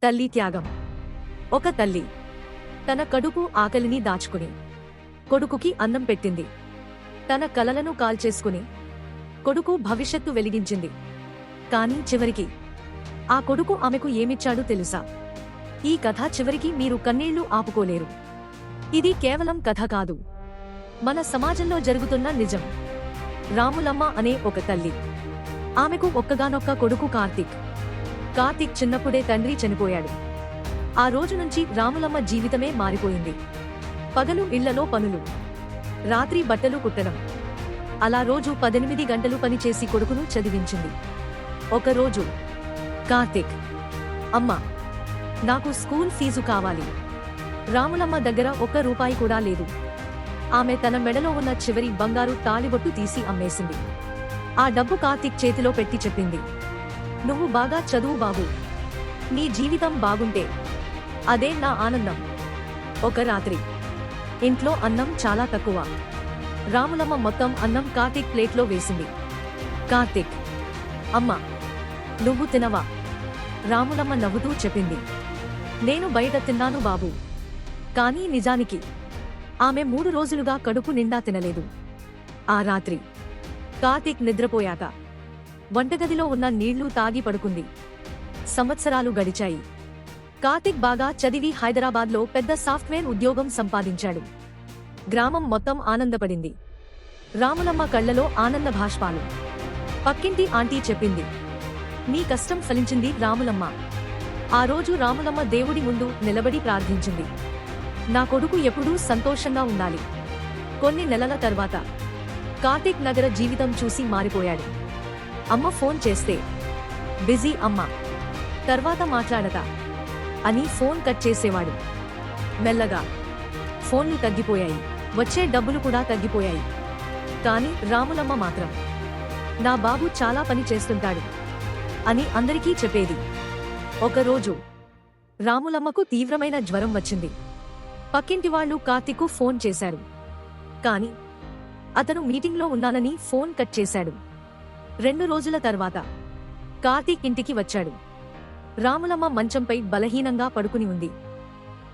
తల్లి త్యాగం. ఒక తల్లి తన కడుపు ఆకలిని దాచుకుని కొడుకుకి అన్నం పెట్టింది. తన కలలను కాల్చేసుకుని కొడుకు భవిష్యత్తు వెలిగించింది. కానీ చివరికి ఆ కొడుకు ఆమెకు ఏమిచ్చాడు తెలుసా? ఈ కథ చివరికి మీరు కన్నీళ్లు ఆపుకోలేరు. ఇది కేవలం కథ కాదు, మన సమాజంలో జరుగుతున్న నిజం. రాములమ్మ అనే ఒక తల్లి. ఆమెకు ఒక్కగానొక్క కొడుకు కార్తీక్. కార్తీక్ చిన్నప్పుడే తండ్రి చనిపోయాడు. ఆ రోజు నుంచి రాములమ్మ జీవితమే మారిపోయింది. పగలు ఇళ్లలో పనులు, రాత్రి బట్టలు కుట్టడం, అలా రోజు 18 గంటలు పనిచేసి కొడుకును చదివించింది. ఒకరోజు కార్తీక్, అమ్మా, నాకు స్కూల్ ఫీజు కావాలి. రాములమ్మ దగ్గర ₹1 కూడా లేదు. ఆమె తన మెడలో ఉన్న చివరి బంగారు తాళిబొట్టు తీసి అమ్మేసింది. ఆ డబ్బు కార్తీక్ చేతిలో పెట్టి చెప్పింది, నువ్వు బాగా చదువు బాబు, నీ జీవితం బాగుంటే అదే నా ఆనందం. ఒక రాత్రి ఇంట్లో అన్నం చాలా తక్కువ. రాములమ్మ మొత్తం అన్నం కార్తీక్ ప్లేట్లో వేసింది. కార్తీక్, అమ్మా, నువ్వు తినవా? రాములమ్మ నవ్వుతూ చెప్పింది, నేను బయట తిన్నాను బాబు. కానీ నిజానికి ఆమె 3 రోజులుగా కడుపు నిండా తినలేదు. ఆ రాత్రి కార్తీక్ నిద్రపోయాక వంటగదిలో ఉన్న నీళ్లు తాగి పడుకుంది. సంవత్సరాలు గడిచాయి. కార్తీక్ బాగా చదివి హైదరాబాద్లో పెద్ద సాఫ్ట్వేర్ ఉద్యోగం సంపాదించాడు. గ్రామం మొత్తం ఆనందపడింది. రాములమ్మ కళ్లలో ఆనంద భాష్పాలు. పక్కింటి ఆంటీ చెప్పింది, నీ కష్టం ఫలించింది రాములమ్మ. ఆ రోజు రాములమ్మ దేవుడి ముందు నిలబడి ప్రార్థించింది, నా కొడుకు ఎప్పుడూ సంతోషంగా ఉండాలి. కొన్ని నెలల తర్వాత కార్తీక్ నగర జీవితం చూసి మారిపోయాడు. అమ్మ ఫోన్ చేస్తే, బిజీ అమ్మా, తర్వాత మాట్లాడతా అని ఫోన్ కట్ చేసేవాడు. మెల్లగా ఫోన్లు తగ్గిపోయాయి, వచ్చే డబ్బులు కూడా తగ్గిపోయాయి. కాని రాములమ్మ మాత్రం, నా బాబు చాలా పని చేస్తుంటాడు అని అందరికీ చెప్పేది. ఒకరోజు రాములమ్మకు తీవ్రమైన జ్వరం వచ్చింది. పక్కింటి వాళ్ళు కార్తీక్కు ఫోన్ చేశారు. కాని అతను మీటింగ్లో ఉన్నానని ఫోన్ కట్ చేశాడు. 2 రోజుల తర్వాత కార్తీక్ ఇంటికి వచ్చాడు. రాములమ్మ మంచంపై బలహీనంగా పడుకుని ఉంది.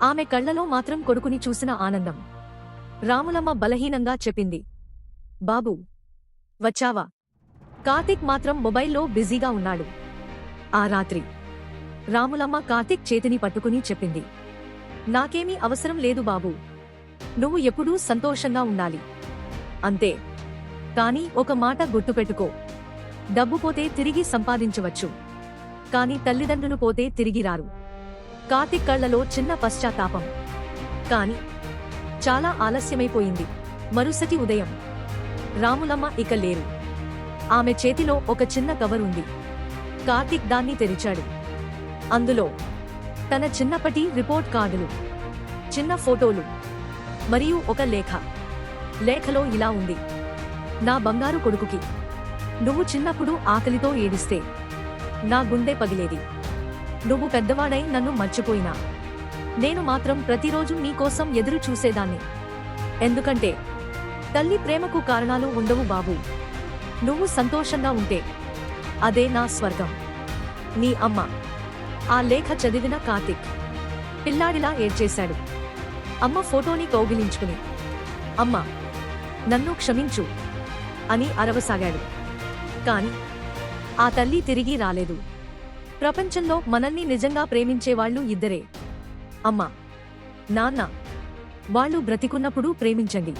ఆమె కళ్లలో మాత్రం కొడుకుని చూసిన ఆనందం. రాములమ్మ బలహీనంగా చెప్పింది, బాబూ, వచ్చావా? కార్తీక్ మాత్రం మొబైల్లో బిజీగా ఉన్నాడు. ఆ రాత్రి రాములమ్మ కార్తీక్ చేతిని పట్టుకుని చెప్పింది, నాకేమీ అవసరం లేదు బాబూ, నువ్వు ఎప్పుడూ సంతోషంగా ఉండాలి అంతే. కాని ఒక మాట గుర్తుపెట్టుకో, డబ్బు పోతే తిరిగి సంపాదించవచ్చు, కాని తల్లిదండ్రులు పోతే తిరిగి రారు. కార్తీక్ కళ్లలో చిన్న పశ్చాత్తాపం. కాని చాలా ఆలస్యమైపోయింది. మరుసటి ఉదయం రాములమ్మ ఇక లేరు. ఆమె చేతిలో ఒక చిన్న కవర్ ఉంది. కార్తీక్ దాన్ని తెరిచాడు. అందులో తన చిన్నప్పటి రిపోర్ట్ కార్డులు, చిన్న ఫోటోలు మరియు ఒక లేఖ. లేఖలో ఇలా ఉంది, నా బంగారు కొడుకుకి, నువ్వు చిన్నప్పుడు ఆకలితో ఏడిస్తే నా గుండె పగిలేది. నువ్వు పెద్దవాడై నన్ను మర్చిపోయినా నేను మాత్రం ప్రతిరోజు నీకోసం ఎదురు చూసేదాన్ని. ఎందుకంటే తల్లి ప్రేమకు కారణాలు ఉండవు బాబూ. నువ్వు సంతోషంగా ఉంటే అదే నా స్వర్గం. నీ అమ్మ. ఆ లేఖ చదివిన కార్తీక్ పిల్లాడిలా ఏడ్చేశాడు. అమ్మ ఫోటోని కౌగిలించుకుని, అమ్మా, నన్ను క్షమించు అని అరవసాగాడు. కాని ఆ తల్లి తిరిగి రాలేదు. ప్రపంచంలో మనల్ని నిజంగా ప్రేమించేవాళ్లు ఇద్దరే, అమ్మా, నాన్న. వాళ్ళు బ్రతికున్నప్పుడు ప్రేమించండి,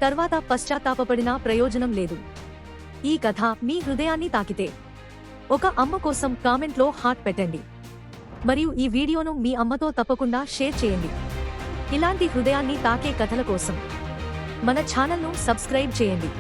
తర్వాత పశ్చాత్తాపపడినా ప్రయోజనం లేదు. ఈ కథ మీ హృదయాన్ని తాకితే ఒక అమ్మ కోసం కామెంట్లో హార్ట్ పెట్టండి. మరియు ఈ వీడియోను మీ అమ్మతో తప్పకుండా షేర్ చేయండి. ఇలాంటి హృదయాన్ని తాకే కథల కోసం మన ఛానల్ను సబ్స్క్రైబ్ చేయండి.